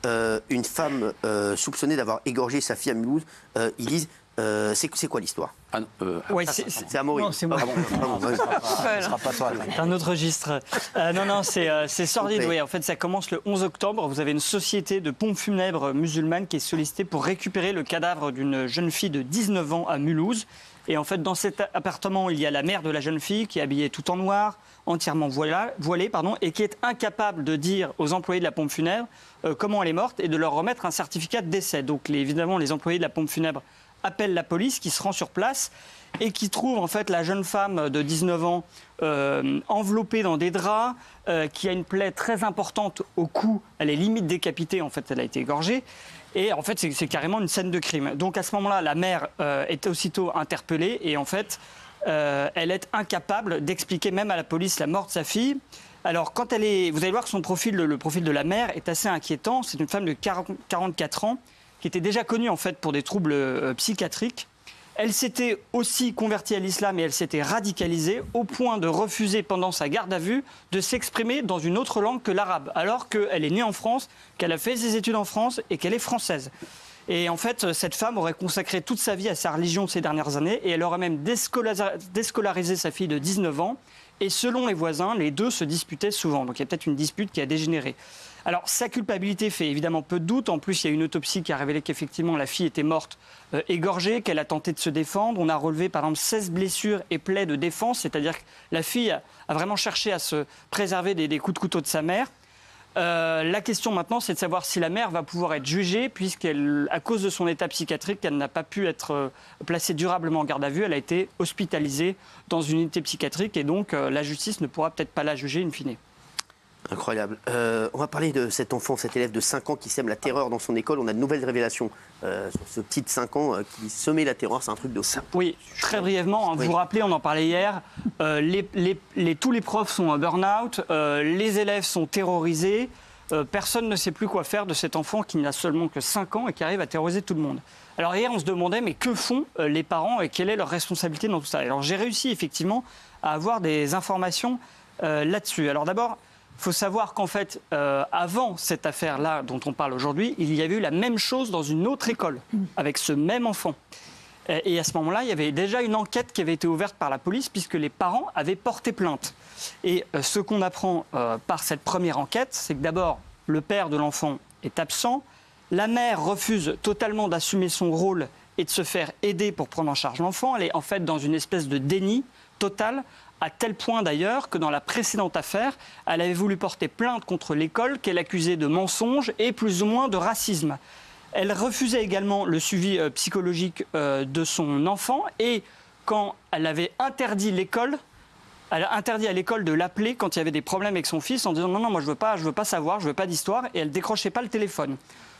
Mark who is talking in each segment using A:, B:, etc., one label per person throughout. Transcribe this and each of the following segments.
A: une femme soupçonnée d'avoir égorgé sa fille à Mulhouse. Ils disent, c'est quoi l'histoire?
B: Ouais,
A: c'est Amaury.
B: Non, c'est moi.
C: Ce sera pas toi.
B: C'est un autre registre. Non, c'est sordide. Oui. En fait, ça commence le 11 octobre. Vous avez une société de pompes funèbres musulmanes qui est sollicitée pour récupérer le cadavre d'une jeune fille de 19 ans à Mulhouse. Et en fait, dans cet appartement, il y a la mère de la jeune fille qui est habillée tout en noir, entièrement voilée, et qui est incapable de dire aux employés de la pompe funèbre comment elle est morte et de leur remettre un certificat de décès. Donc, évidemment, les employés de la pompe funèbre appellent la police qui se rend sur place et qui trouve en fait la jeune femme de 19 ans enveloppée dans des draps, qui a une plaie très importante au cou. Elle est limite décapitée, en fait, elle a été égorgée. Et en fait, c'est carrément une scène de crime. Donc à ce moment-là, la mère est aussitôt interpellée et en fait, elle est incapable d'expliquer même à la police la mort de sa fille. Alors, vous allez voir que son profil, le profil de la mère est assez inquiétant. C'est une femme de 44 ans qui était déjà connue en fait pour des troubles psychiatriques. Elle s'était aussi convertie à l'islam et elle s'était radicalisée au point de refuser pendant sa garde à vue de s'exprimer dans une autre langue que l'arabe, alors qu'elle est née en France, qu'elle a fait ses études en France et qu'elle est française. Et en fait, cette femme aurait consacré toute sa vie à sa religion ces dernières années et elle aurait même déscolarisé sa fille de 19 ans. Et selon les voisins, les deux se disputaient souvent. Donc il y a peut-être une dispute qui a dégénéré. Alors sa culpabilité fait évidemment peu de doute. En plus, il y a une autopsie qui a révélé qu'effectivement la fille était morte égorgée, qu'elle a tenté de se défendre. On a relevé par exemple 16 blessures et plaies de défense, c'est-à-dire que la fille a vraiment cherché à se préserver des coups de couteau de sa mère. La question maintenant, c'est de savoir si la mère va pouvoir être jugée, puisqu'à cause de son état psychiatrique, elle n'a pas pu être placée durablement en garde à vue. Elle a été hospitalisée dans une unité psychiatrique et donc la justice ne pourra peut-être pas la juger in fine.
A: Incroyable. On va parler de cet enfant, cet élève de 5 ans qui sème la terreur dans son école. On a de nouvelles révélations sur ce petit de 5 ans qui semait la terreur. C'est un truc de ça.
B: Oui, très brièvement. Vous vous rappelez, on en parlait hier. Tous les profs sont en burn-out. Les élèves sont terrorisés. Personne ne sait plus quoi faire de cet enfant qui n'a seulement que 5 ans et qui arrive à terroriser tout le monde. Alors hier, on se demandait, mais que font les parents et quelle est leur responsabilité dans tout ça? Alors j'ai réussi effectivement à avoir des informations là-dessus. Alors d'abord, il faut savoir qu'en fait, avant cette affaire-là dont on parle aujourd'hui, il y avait eu la même chose dans une autre école, avec ce même enfant. Et à ce moment-là, il y avait déjà une enquête qui avait été ouverte par la police, puisque les parents avaient porté plainte. Et ce qu'on apprend par cette première enquête, c'est que d'abord, le père de l'enfant est absent, la mère refuse totalement d'assumer son rôle et de se faire aider pour prendre en charge l'enfant. Elle est en fait dans une espèce de déni total, à tel point d'ailleurs que dans la précédente affaire, elle avait voulu porter plainte contre l'école qu'elle accusait de mensonges et plus ou moins de racisme. Elle refusait également le suivi psychologique de son enfant et quand elle avait interdit l'école, elle a interdit à l'école de l'appeler quand il y avait des problèmes avec son fils en disant non, moi je veux pas savoir, je veux pas d'histoire, et elle décrochait pas le téléphone.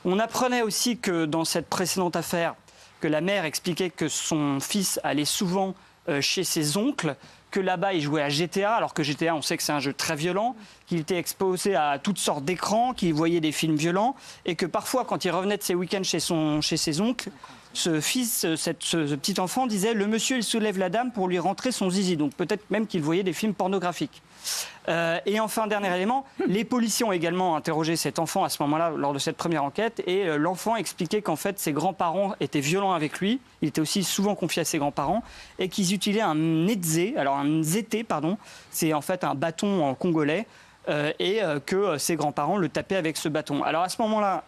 B: On apprenait aussi que dans cette précédente affaire, que la mère expliquait que son fils allait souvent chez ses oncles, que là-bas il jouait à GTA, alors que GTA on sait que c'est un jeu très violent, qu'il était exposé à toutes sortes d'écrans, qu'il voyait des films violents, et que parfois quand il revenait de ses week-ends chez ses oncles, ce petit enfant disait « le monsieur il soulève la dame pour lui rentrer son zizi », donc peut-être même qu'il voyait des films pornographiques. Et enfin, dernier élément, les policiers ont également interrogé cet enfant à ce moment-là, lors de cette première enquête, et l'enfant expliquait qu'en fait, ses grands-parents étaient violents avec lui, il était aussi souvent confié à ses grands-parents, et qu'ils utilisaient un nzete, c'est en fait un bâton congolais, et que ses grands-parents le tapaient avec ce bâton. Alors à ce moment-là,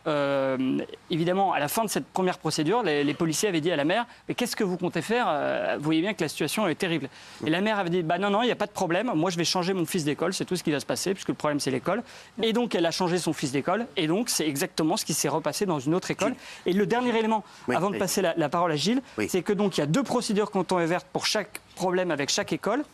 B: évidemment, à la fin de cette première procédure, les policiers avaient dit à la mère « mais qu'est-ce que vous comptez faire ? Vous voyez bien que la situation est terrible. » Et la mère avait dit « bah non, il n'y a pas de problème, moi je vais changer mon fils d'école, c'est tout ce qui va se passer, puisque le problème c'est l'école. » Et donc elle a changé son fils d'école, et donc c'est exactement ce qui s'est repassé dans une autre école. Et le dernier élément, avant de passer la parole à Gilles, c'est que donc il y a 2 procédures qui ont été ouvertes pour chaque problème avec chaque école.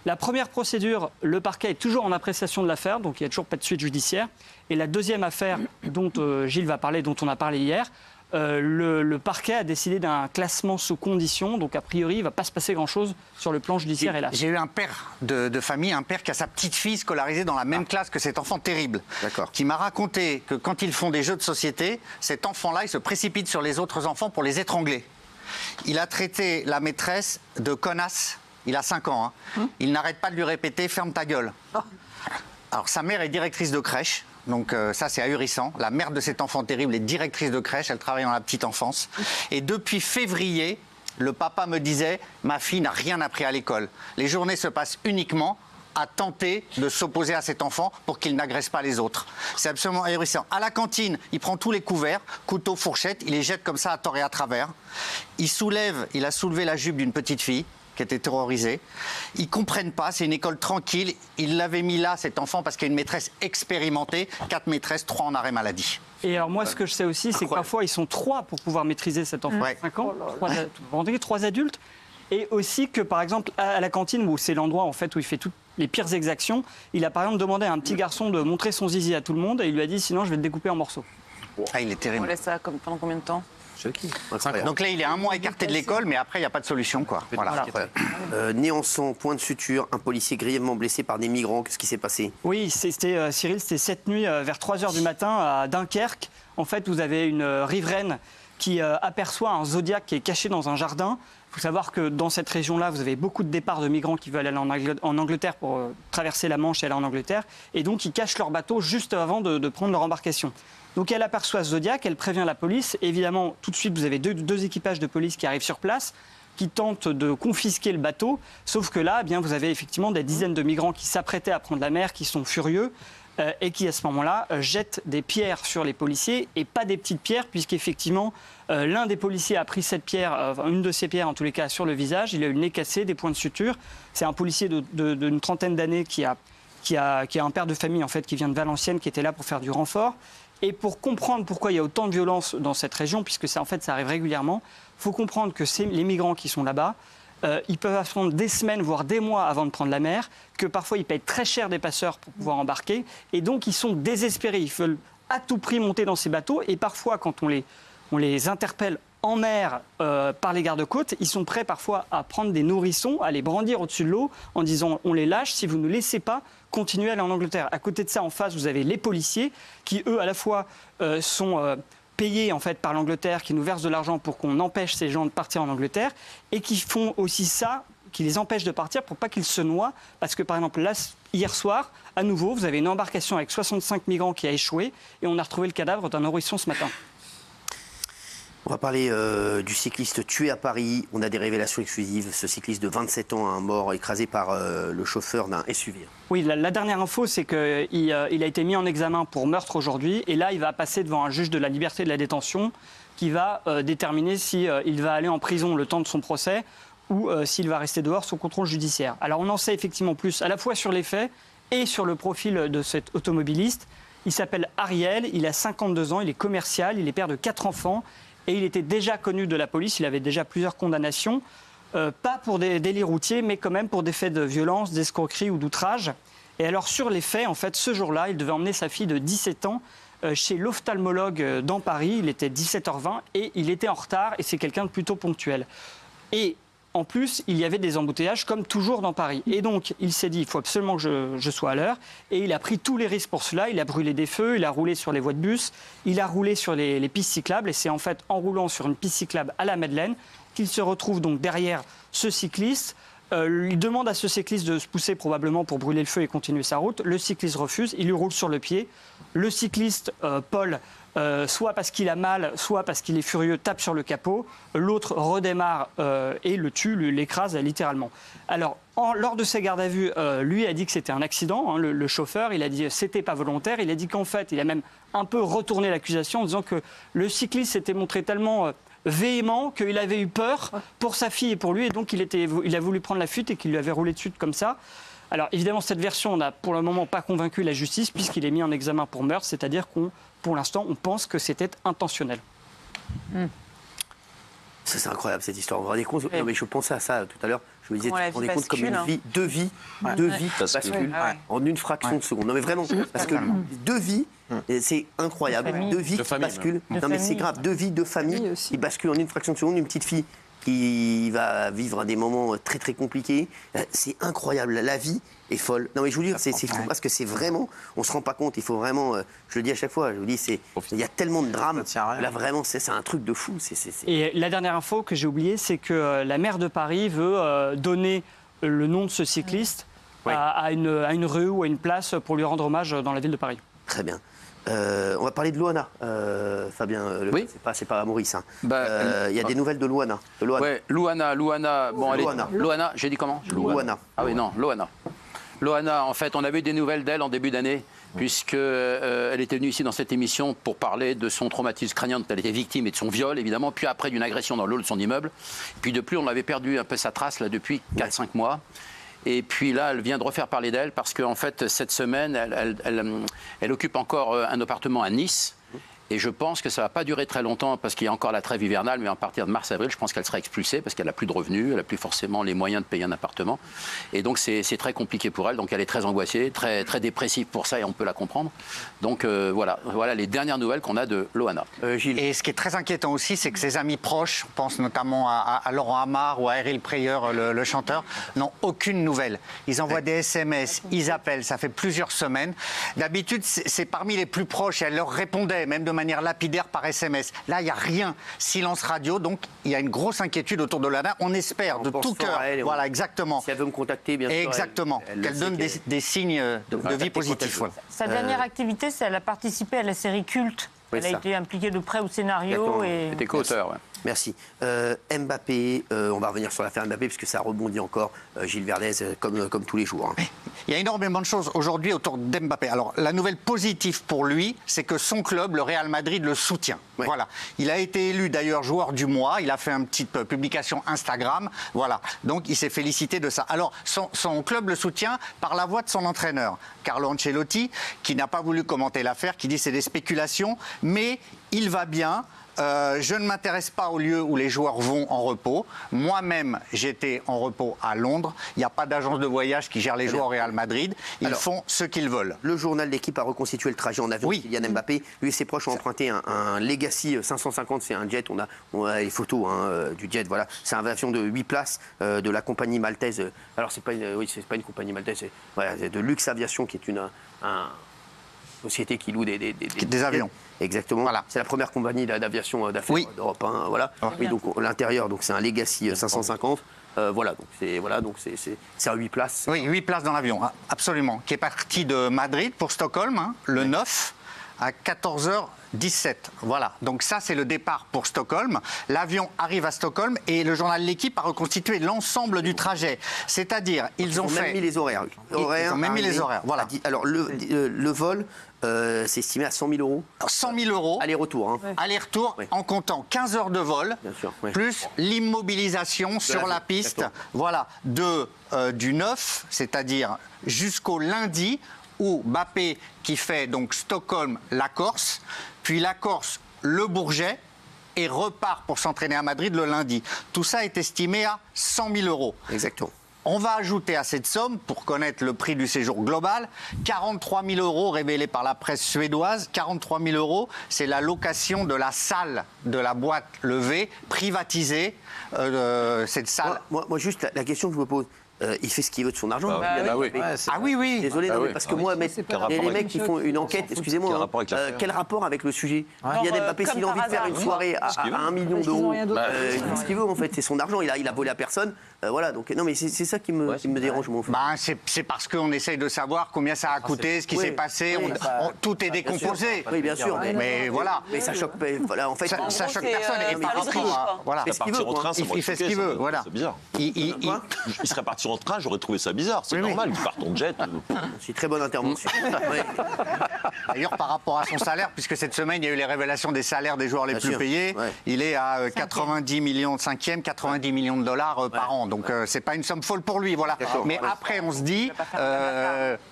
B: La première procédure, le parquet est toujours en appréciation de l'affaire, donc il n'y a toujours pas de suite judiciaire. Et la deuxième affaire dont Gilles va parler, dont on a parlé hier, le parquet a décidé d'un classement sous condition, donc a priori il ne va pas se passer grand-chose sur le plan judiciaire, hélas.
C: J'ai eu un père de famille, un père qui a sa petite fille scolarisée dans la même classe que cet enfant terrible, qui m'a raconté que quand ils font des jeux de société, cet enfant-là, il se précipite sur les autres enfants pour les étrangler. Il a traité la maîtresse de connasse. Il a 5 ans. Il n'arrête pas de lui répéter « ferme ta gueule ». Alors sa mère est directrice de crèche, Donc ça, c'est ahurissant. La mère de cet enfant terrible est directrice de crèche, elle travaille dans la petite enfance. Et depuis février, le papa me disait « Ma fille n'a rien appris à l'école. Les journées se passent uniquement à tenter de s'opposer à cet enfant pour qu'il n'agresse pas les autres. » C'est absolument ahurissant. À la cantine, il prend tous les couverts, couteau, fourchette, il les jette comme ça à tort et à travers. Il a soulevé la jupe d'une petite fille qui était terrorisée. Ils ne comprennent pas, c'est une école tranquille. Il l'avait mis là, cet enfant, parce qu'il y a une maîtresse expérimentée, 4 maîtresses, 3 en arrêt maladie.
B: Et alors moi, ce que je sais aussi, c'est que parfois, ils sont 3 pour pouvoir maîtriser cet enfant de 5 ans, 3 adultes. Et aussi que, par exemple, à la cantine, où c'est l'endroit en fait, où il fait toutes les pires exactions, il a par exemple demandé à un petit garçon de montrer son zizi à tout le monde et il lui a dit « Sinon, je vais te découper en morceaux ».
C: Ah, il est terrible.
D: On laisse ça pendant combien de temps ?
C: Donc là, il est 1 mois écarté de l'école, mais après, il n'y a pas de solution, quoi. Voilà.
A: Nez en sang, point de suture, un policier grièvement blessé par des migrants. Qu'est-ce qui s'est passé?
B: Oui, Cyril, c'était cette nuit vers 3h du matin à Dunkerque. En fait, vous avez une riveraine qui aperçoit un Zodiac qui est caché dans un jardin. Il faut savoir que dans cette région-là, vous avez beaucoup de départs de migrants qui veulent aller en Angleterre pour traverser la Manche et aller en Angleterre. Et donc, ils cachent leur bateau juste avant de prendre leur embarcation. Donc, elle aperçoit ce Zodiac, elle prévient la police. Évidemment, tout de suite, vous avez deux équipages de police qui arrivent sur place, qui tentent de confisquer le bateau. Sauf que là, eh bien, vous avez effectivement des dizaines de migrants qui s'apprêtaient à prendre la mer, qui sont furieux. Et qui, à ce moment-là, jettent des pierres sur les policiers, et pas des petites pierres, puisqu'effectivement, l'un des policiers a pris cette pierre, une de ces pierres en tous les cas, sur le visage. Il a eu le nez cassé, des points de suture. C'est un policier d'une trentaine d'années qui a un père de famille, en fait, qui vient de Valenciennes, qui était là pour faire du renfort. Et pour comprendre pourquoi il y a autant de violence dans cette région, puisque ça arrive régulièrement, il faut comprendre que les migrants qui sont là-bas, ils peuvent attendre des semaines, voire des mois avant de prendre la mer, que parfois ils payent très cher des passeurs pour pouvoir embarquer, et donc ils sont désespérés, ils veulent à tout prix monter dans ces bateaux, et parfois quand on les interpelle en mer par les gardes-côtes, ils sont prêts parfois à prendre des nourrissons, à les brandir au-dessus de l'eau, en disant on les lâche si vous ne laissez pas continuer à aller en Angleterre. À côté de ça, en face, vous avez les policiers qui, eux, à la fois sont payés en fait par l'Angleterre, qui nous versent de l'argent pour qu'on empêche ces gens de partir en Angleterre, et qui font aussi ça, qui les empêchent de partir pour pas qu'ils se noient, parce que par exemple là, hier soir, à nouveau, vous avez une embarcation avec 65 migrants qui a échoué, et on a retrouvé le cadavre d'un nourrisson ce matin.
A: On va parler du cycliste tué à Paris. On a des révélations exclusives. Ce cycliste de 27 ans, un mort écrasé par le chauffeur d'un SUV.
B: Oui, la dernière info, c'est qu'il a été mis en examen pour meurtre aujourd'hui. Et là, il va passer devant un juge de la liberté de la détention qui va déterminer s'il va aller en prison le temps de son procès ou s'il va rester dehors sous contrôle judiciaire. Alors, on en sait effectivement plus à la fois sur les faits et sur le profil de cet automobiliste. Il s'appelle Ariel, il a 52 ans, il est commercial, il est père de 4 enfants. Et il était déjà connu de la police, il avait déjà plusieurs condamnations, pas pour des délits routiers, mais quand même pour des faits de violence, d'escroquerie ou d'outrage. Et alors sur les faits, en fait, ce jour-là, il devait emmener sa fille de 17 ans chez l'ophtalmologue dans Paris. Il était 17h20 et il était en retard et c'est quelqu'un de plutôt ponctuel. Et en plus, il y avait des embouteillages comme toujours dans Paris. Et donc, il s'est dit, il faut absolument que je sois à l'heure. Et il a pris tous les risques pour cela. Il a brûlé des feux, il a roulé sur les voies de bus, il a roulé sur les pistes cyclables. Et c'est en fait en roulant sur une piste cyclable à la Madeleine qu'il se retrouve donc derrière ce cycliste. Il demande à ce cycliste de se pousser probablement pour brûler le feu et continuer sa route. Le cycliste refuse, il lui roule sur le pied. Le cycliste, Paul, soit parce qu'il a mal, soit parce qu'il est furieux, tape sur le capot. L'autre redémarre et le tue, l'écrase littéralement. Alors, lors de ses gardes à vue, lui a dit que c'était un accident, hein, le chauffeur. Il a dit que c'était pas volontaire. Il a dit qu'en fait, il a même un peu retourné l'accusation en disant que le cycliste s'était montré tellement véhément qu'il avait eu peur pour sa fille et pour lui. Et donc, il a voulu prendre la fuite et qu'il lui avait roulé dessus comme ça. Alors, évidemment, cette version n'a pour le moment pas convaincu la justice puisqu'il est mis en examen pour meurtre. C'est-à-dire pour l'instant, on pense que c'était intentionnel.
A: Ça, c'est incroyable cette histoire. Vous vous rendez compte? Non, mais je pensais à ça tout à l'heure. Je me disais, tu te rendais compte comme une vie, deux vies basculent en une fraction de seconde. Non, mais vraiment, parce que 2 vies, c'est incroyable. 2 vies qui basculent. Non, mais c'est grave. 2 vies, 2 familles qui basculent en une fraction de seconde. Une petite fille qui va vivre des moments très très compliqués. C'est incroyable. La vie est folle. Non mais je vous dis, c'est fou parce que c'est vraiment, on se rend pas compte. Il faut vraiment, je le dis à chaque fois, je vous dis, il y a tellement de drames. Là vraiment, c'est un truc de fou.
B: Et la dernière info que j'ai oubliée, c'est que la maire de Paris veut donner le nom de ce cycliste à une rue ou à une place pour lui rendre hommage dans la ville de Paris.
A: Très bien. On va parler de Loana, Fabien.
D: Oui.
A: C'est pas Maurice. Hein. Il y a des nouvelles de Loana.
D: Ouais, Loana. Bon, Loana, j'ai dit comment?
A: Loana.
D: Ah oui, non, Loana. Loana, en fait, on avait des nouvelles d'elle en début d'année, puisqu'elle était venue ici dans cette émission pour parler de son traumatisme crânien dont elle était victime et de son viol, évidemment, puis après d'une agression dans le hall de son immeuble. Puis depuis, on avait perdu un peu sa trace là, depuis 4-5 mois. Et puis là, elle vient de refaire parler d'elle parce qu'en fait, cette semaine, elle occupe encore un appartement à Nice. Et je pense que ça ne va pas durer très longtemps parce qu'il y a encore la trêve hivernale, mais à partir de mars-avril, je pense qu'elle sera expulsée parce qu'elle n'a plus de revenus, elle n'a plus forcément les moyens de payer un appartement. Et donc c'est très compliqué pour elle, donc elle est très angoissée, très dépressive pour ça et on peut la comprendre. Donc voilà les dernières nouvelles qu'on a de Loana.
C: Gilles. Et ce qui est très inquiétant aussi, c'est que ses amis proches, on pense notamment à Laurent Amar ou à Eril Preyer, le chanteur, n'ont aucune nouvelle. Ils envoient des SMS, ils appellent, ça fait plusieurs semaines. D'habitude, c'est parmi les plus proches et elle leur répondait, même de manière lapidaire par SMS. Là, il n'y a rien. Silence radio. Donc, il y a une grosse inquiétude autour de Loana. On espère de tout cœur. Voilà, exactement.
A: Si elle veut me contacter, bien sûr.
C: Exactement. Qu'elle donne des signes de vie positifs.
E: Sa dernière activité, c'est qu'elle a participé à la série Culte. Elle a été impliquée de près au scénario.
D: Elle était co-auteur, ouais.
A: Merci. Mbappé, on va revenir sur l'affaire Mbappé puisque ça rebondit encore, Gilles Verdez, comme tous les jours. Hein.
C: Il y a énormément de choses aujourd'hui autour d'Mbappé. Alors, la nouvelle positive pour lui, c'est que son club, le Real Madrid, le soutient. Ouais. Voilà. Il a été élu d'ailleurs joueur du mois. Il a fait une petite publication Instagram. Voilà. Donc, il s'est félicité de ça. Alors, son club le soutient par la voix de son entraîneur, Carlo Ancelotti, qui n'a pas voulu commenter l'affaire, qui dit c'est des spéculations, mais il va bien. Je ne m'intéresse pas au lieu où les joueurs vont en repos. Moi-même, j'étais en repos à Londres. Il n'y a pas d'agence de voyage qui gère les joueurs au Real Madrid. Ils font ce qu'ils veulent.
A: Le journal d'équipe a reconstitué le trajet en avion de Kylian Mbappé. Lui et ses proches ont emprunté un Legacy 550. C'est un jet. On a les photos du jet. Voilà. C'est un avion de 8 places de la compagnie maltaise. Alors, c'est pas une compagnie maltaise. C'est de Luxe Aviation qui est une société qui loue des avions. Exactement. Voilà. C'est la première compagnie d'aviation d'affaires d'Europe. Hein, voilà. Et donc l'intérieur, donc c'est un Legacy 550. Donc c'est à 8 places.
C: Oui, 8 places dans l'avion, absolument. Qui est parti de Madrid pour Stockholm, le 9 à 14h17. Voilà. Donc ça, c'est le départ pour Stockholm. L'avion arrive à Stockholm et le journal L'Équipe a reconstitué l'ensemble du trajet. C'est-à-dire, ils ont
A: même mis les horaires.
C: Ils ont même mis les horaires. Voilà.
A: Alors le vol. C'est estimé à 100 000 euros.
C: 100 000 euros.
A: Aller-retour. Hein.
C: Aller-retour en comptant 15 heures de vol, plus l'immobilisation sur la piste. Voilà, du 9, c'est-à-dire jusqu'au lundi, où Mbappé qui fait donc Stockholm, la Corse, puis la Corse, le Bourget, et repart pour s'entraîner à Madrid le lundi. Tout ça est estimé à 100 000 euros.
A: Exactement.
C: On va ajouter à cette somme, pour connaître le prix du séjour global, 43 000 euros révélés par la presse suédoise. 43 000 euros, c'est la location de la salle de la boîte levée, privatisée, cette salle.
A: Moi, juste la question que je me pose. Il fait ce qu'il veut de son argent.
C: Oui.
A: Désolé, parce que moi, il y a des mecs qui font une enquête, excusez-moi, quel rapport avec le sujet? Il y a Mbappé, s'il a envie de faire une soirée à 1 million d'euros, il fait ce qu'il veut en fait, c'est son argent, il a volé à personne. Voilà, donc non, mais c'est ça qui me dérange, mon
C: frère. C'est parce qu'on essaye de savoir combien ça a coûté, ce qui s'est passé, tout est décomposé.
A: Oui, bien sûr.
C: Mais voilà.
A: Mais ça choque, voilà, en fait.
C: Ça choque personne. Et par rapport à. Il fait ce qu'il veut, voilà.
F: C'est bizarre. Il serait parti en train, j'aurais trouvé ça bizarre. C'est normal qu'il parte en jet.
A: C'est une très bonne intervention.
C: D'ailleurs, par rapport à son salaire, puisque cette semaine, il y a eu les révélations des salaires des joueurs les plus payés, il est à 90 millions de cinquième, 90 millions de dollars par an. Donc, c'est pas une somme folle pour lui, voilà. Mais après, on se dit,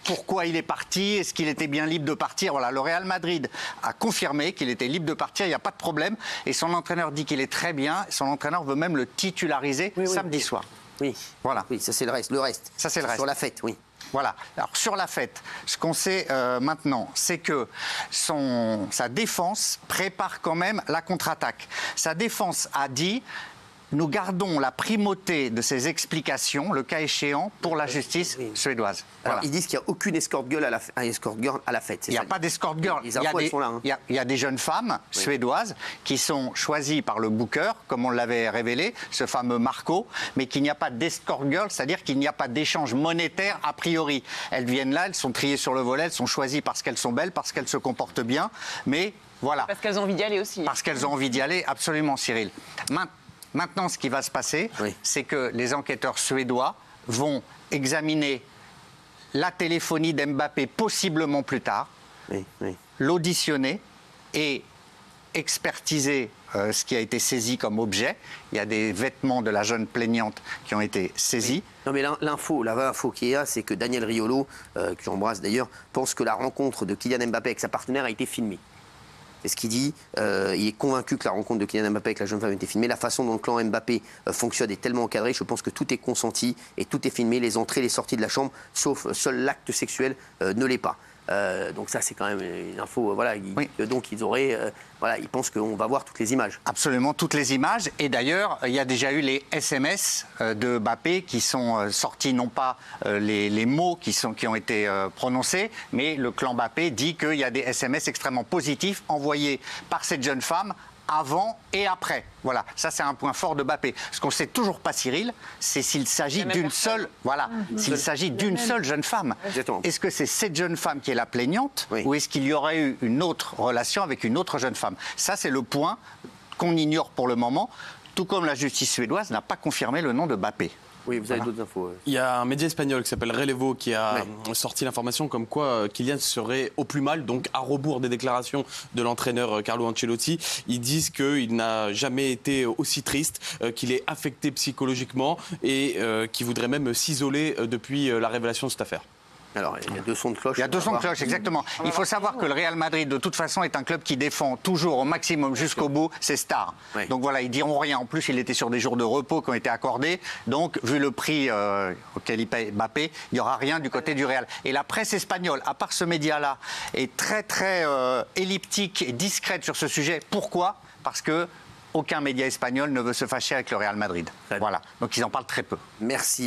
C: pourquoi il est parti? Est-ce qu'il était bien libre de partir? Voilà, le Real Madrid a confirmé qu'il était libre de partir, il n'y a pas de problème. Et son entraîneur dit qu'il est très bien. Son entraîneur veut même le titulariser samedi soir.
A: Oui, voilà. Oui, ça c'est le reste.
C: Ça c'est le reste.
A: Sur la fête, oui.
C: Voilà. Alors sur la fête, ce qu'on sait maintenant, c'est que sa défense prépare quand même la contre-attaque. Sa défense a dit nous gardons la primauté de ces explications, le cas échéant, pour la justice suédoise.
A: Alors, ils disent qu'il n'y a aucune escort girl à la fête.
C: Il n'y a pas d'escort girl.
A: Les infos, elles sont là.
C: Il y a des jeunes femmes suédoises qui sont choisies par le booker, comme on l'avait révélé, ce fameux Marco, mais qu'il n'y a pas d'escort girl, c'est-à-dire qu'il n'y a pas d'échange monétaire a priori. Elles viennent là, elles sont triées sur le volet, elles sont choisies parce qu'elles sont belles, parce qu'elles se comportent bien, mais voilà.
G: Parce qu'elles ont envie d'y aller aussi.
C: Parce qu'elles ont envie d'y aller, absolument, Cyril. Maintenant, ce qui va se passer, c'est que les enquêteurs suédois vont examiner la téléphonie d'Mbappé possiblement plus tard, l'auditionner et expertiser ce qui a été saisi comme objet. Il y a des vêtements de la jeune plaignante qui ont été saisis.
A: Non mais l'info, la vraie info qu'il y a, c'est que Daniel Riolo, que j'embrasse d'ailleurs, pense que la rencontre de Kylian Mbappé avec sa partenaire a été filmée. C'est ce qu'il dit. Il est convaincu que la rencontre de Kylian Mbappé avec la jeune femme a été filmée. La façon dont le clan Mbappé fonctionne est tellement encadrée. Je pense que tout est consenti et tout est filmé. Les entrées, les sorties de la chambre, sauf seul l'acte sexuel ne l'est pas. Donc ça, c'est quand même une info. Voilà. Donc ils auraient. Voilà, ils pensent qu'on va voir toutes les images.
C: Absolument, toutes les images. Et d'ailleurs, il y a déjà eu les SMS de Mbappé qui sont sortis, non pas les mots qui ont été prononcés, mais le clan Mbappé dit qu'il y a des SMS extrêmement positifs envoyés par cette jeune femme avant et après. Voilà, ça c'est un point fort de Mbappé. Ce qu'on ne sait toujours pas, Cyril, c'est s'il s'agit d'une seule, s'il s'agit d'une seule jeune femme. Est-ce que c'est cette jeune femme qui est la plaignante ou est-ce qu'il y aurait eu une autre relation avec une autre jeune femme? Ça, c'est le point qu'on ignore pour le moment, tout comme la justice suédoise n'a pas confirmé le nom de Mbappé.
A: Oui, vous avez d'autres infos.
H: Il y a un média espagnol qui s'appelle Relevo qui a sorti l'information comme quoi Kylian serait au plus mal, donc à rebours des déclarations de l'entraîneur Carlo Ancelotti. Ils disent qu'il n'a jamais été aussi triste, qu'il est affecté psychologiquement et qu'il voudrait même s'isoler depuis la révélation de cette affaire.
A: Alors, il y a deux sons de cloche.
C: Il y a deux sons de cloche, exactement. Il faut savoir que le Real Madrid, de toute façon, est un club qui défend toujours au maximum jusqu'au bout ses stars. Donc voilà, ils diront rien. En plus, il était sur des jours de repos qui ont été accordés. Donc, vu le prix auquel il paye Mbappé, il n'y aura rien du côté du Real. Et la presse espagnole, à part ce média-là, est très, très elliptique et discrète sur ce sujet. Pourquoi ? Parce que aucun média espagnol ne veut se fâcher avec le Real Madrid. Voilà. Donc, ils en parlent très peu.
A: Merci.